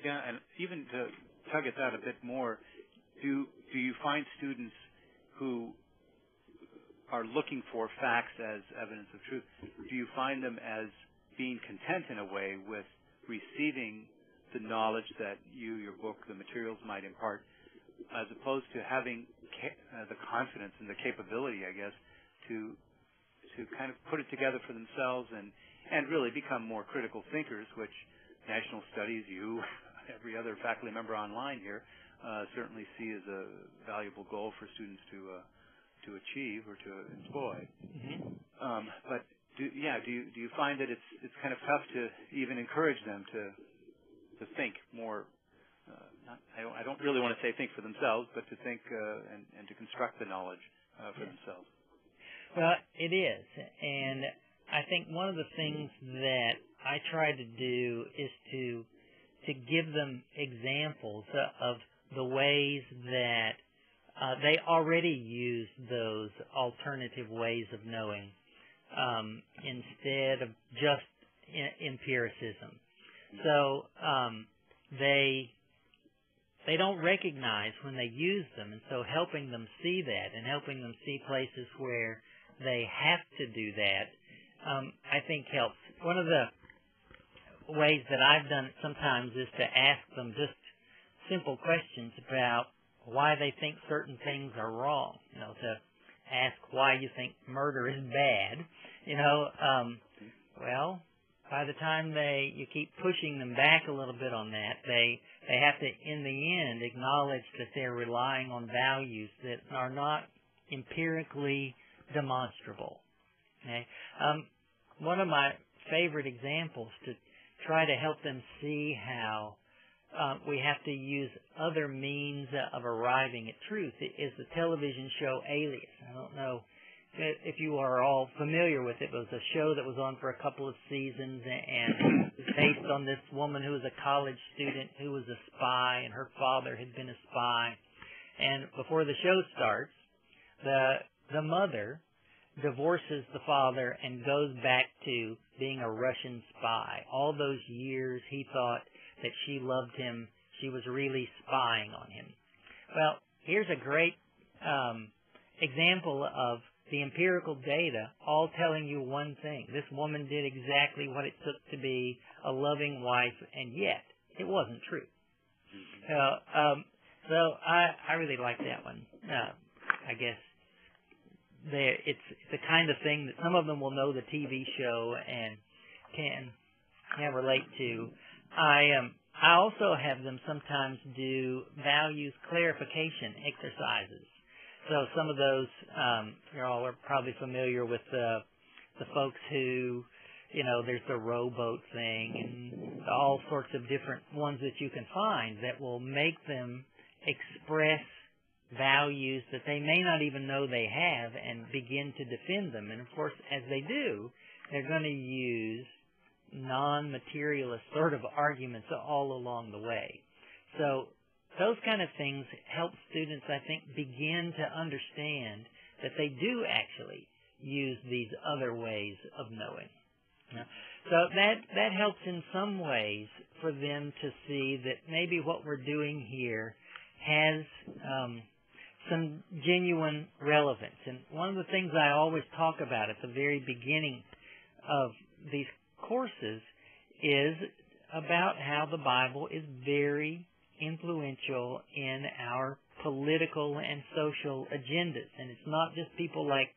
Yeah, and even to tug at that a bit more, do you find students who are looking for facts as evidence of truth, do you find them as being content in a way with receiving the knowledge that you, your book, the materials might impart, as opposed to having the confidence and the capability, I guess, to kind of put it together for themselves and really become more critical thinkers, which National Studies, you, every other faculty member online here, certainly see as a valuable goal for students to achieve or to employ. Mm-hmm. But do you find that it's kind of tough to even encourage them to think more? I don't really want to say think for themselves, but to think and to construct the knowledge for themselves. Well, it is, and I think one of the things that I try to do is to give them examples of the ways that they already use those alternative ways of knowing instead of just empiricism. So they don't recognize when they use them, and so helping them see that and helping them see places where they have to do that, I think helps. One of the ways that I've done it sometimes is to ask them just simple questions about why they think certain things are wrong. To ask why you think murder is bad. Well, by the time you keep pushing them back a little bit on that, they have to, in the end, acknowledge that they're relying on values that are not empirically demonstrable. Okay? One of my favorite examples to try to help them see how we have to use other means of arriving at truth is the television show Alias. I don't know if you are all familiar with it. It was a show that was on for a couple of seasons, and it was based on this woman who was a college student who was a spy, and her father had been a spy. And before the show starts, the mother divorces the father and goes back to being a Russian spy. All those years he thought that she loved him, she was really spying on him. Well, here's a great example of the empirical data all telling you one thing. This woman did exactly what it took to be a loving wife, and yet it wasn't true. So I really like that one. I guess it's the kind of thing that some of them will know the TV show and can relate to. I also have them sometimes do values clarification exercises. So some of those, you all are probably familiar with the folks who, there's the rowboat thing and all sorts of different ones that you can find that will make them express values that they may not even know they have and begin to defend them. And of course, as they do, they're going to use non-materialist sort of arguments all along the way. So those kind of things help students, I think, begin to understand that they do actually use these other ways of knowing. So that helps in some ways for them to see that maybe what we're doing here has some genuine relevance. And one of the things I always talk about at the very beginning of these courses is about how the Bible is very influential in our political and social agendas. And it's not just people like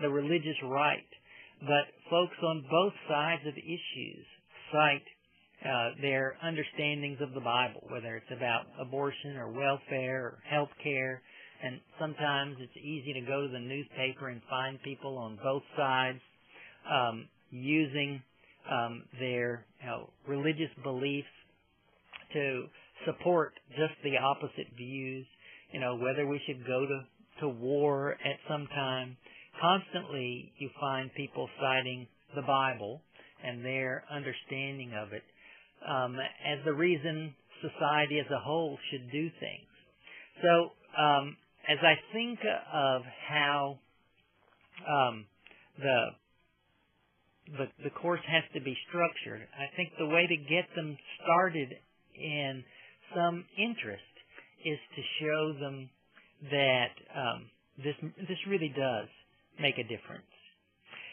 the religious right, but folks on both sides of issues cite their understandings of the Bible, whether it's about abortion or welfare or health care. And sometimes it's easy to go to the newspaper and find people on both sides using their religious beliefs to support just the opposite views, whether we should go to war at some time. Constantly you find people citing the Bible and their understanding of it as the reason society as a whole should do things. So as I think of how the course has to be structured, I think the way to get them started in some interest is to show them that this really does make a difference.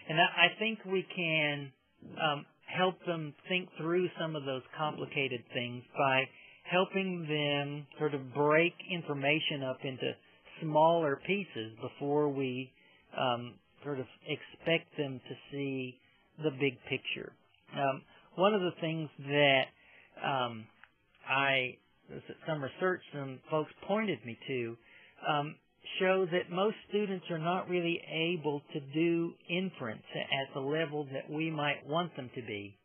And I think we can help them think through some of those complicated things by helping them sort of break information up into smaller pieces before we sort of expect them to see the big picture. One of the things that some research some folks pointed me to show that most students are not really able to do inference at the level that we might want them to be.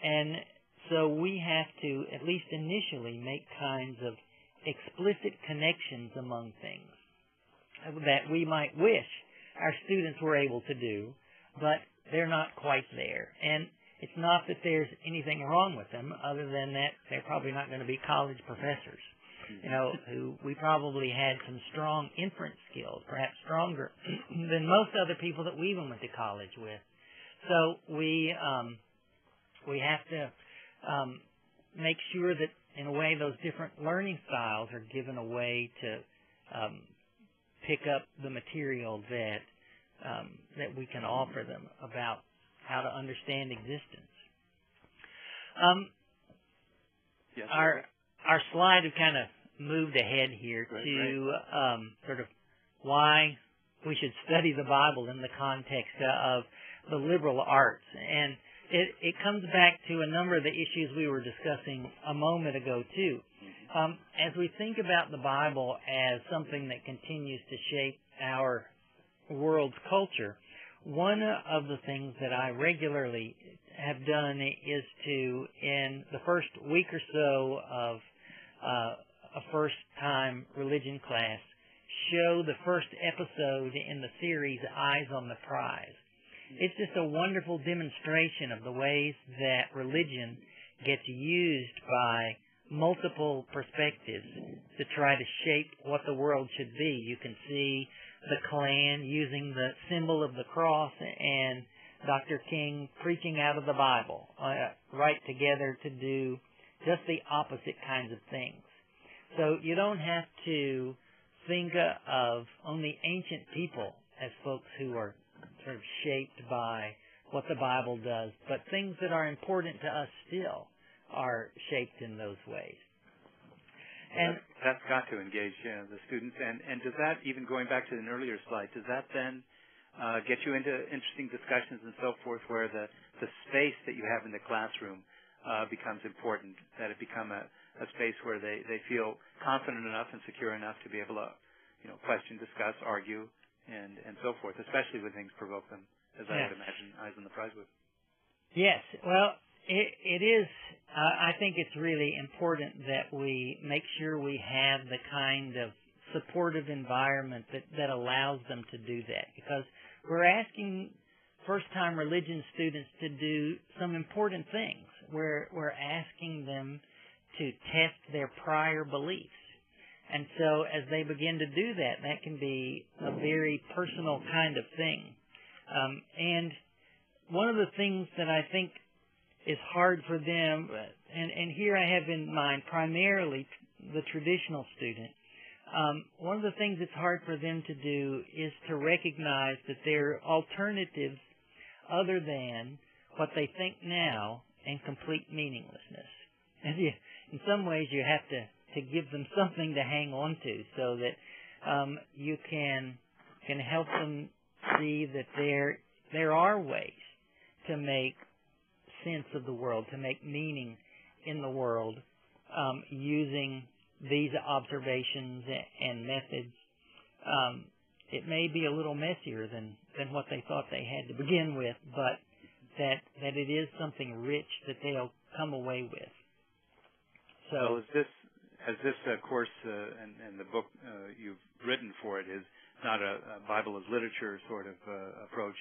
And so we have to, at least initially, make kinds of explicit connections among things that we might wish our students were able to do, but they're not quite there. And it's not that there's anything wrong with them, other than that they're probably not going to be college professors, who we probably had some strong inference skills, perhaps stronger than most other people that we even went to college with. So we have to make sure that, in a way, those different learning styles are given a way to pick up the material that we can offer them about how to understand existence. Yes, our slide have kind of moved ahead here to sort of why we should study the Bible in the context of the liberal arts. And it comes back to a number of the issues we were discussing a moment ago, too. As we think about the Bible as something that continues to shape our world's culture, one of the things that I regularly have done is to, in the first week or so of a first-time religion class, show the first episode in the series Eyes on the Prize. It's just a wonderful demonstration of the ways that religion gets used by multiple perspectives to try to shape what the world should be. You can see the Klan using the symbol of the cross and Dr. King preaching out of the Bible, right together to do just the opposite kinds of things. So you don't have to think of only ancient people as folks who are sort of shaped by what the Bible does, but things that are important to us still are shaped in those ways. And that's got to engage the students. And does that, even going back to an earlier slide, does that then get you into interesting discussions and so forth where the space that you have in the classroom becomes important, that it become a space where they feel confident enough and secure enough to be able to question, discuss, argue, and so forth, especially when things provoke them, as I would imagine Eyes on the Prize would. Yes. Well, it is. I think it's really important that we make sure we have the kind of supportive environment that allows them to do that, because we're asking first-time religion students to do some important things. We're asking them to test their prior beliefs. And so as they begin to do that, that can be a very personal kind of thing. And one of the things that I think is hard for them, and here I have in mind primarily the traditional student, one of the things that's hard for them to do is to recognize that there are alternatives other than what they think now and complete meaninglessness. And in some ways you have to give them something to hang on to so that you can help them see that there are ways to make sense of the world, to make meaning in the world using these observations and methods. It may be a little messier than what they thought they had to begin with, but that it is something rich that they'll come away with. So as this course and the book you've written for it is not a Bible as literature sort of approach,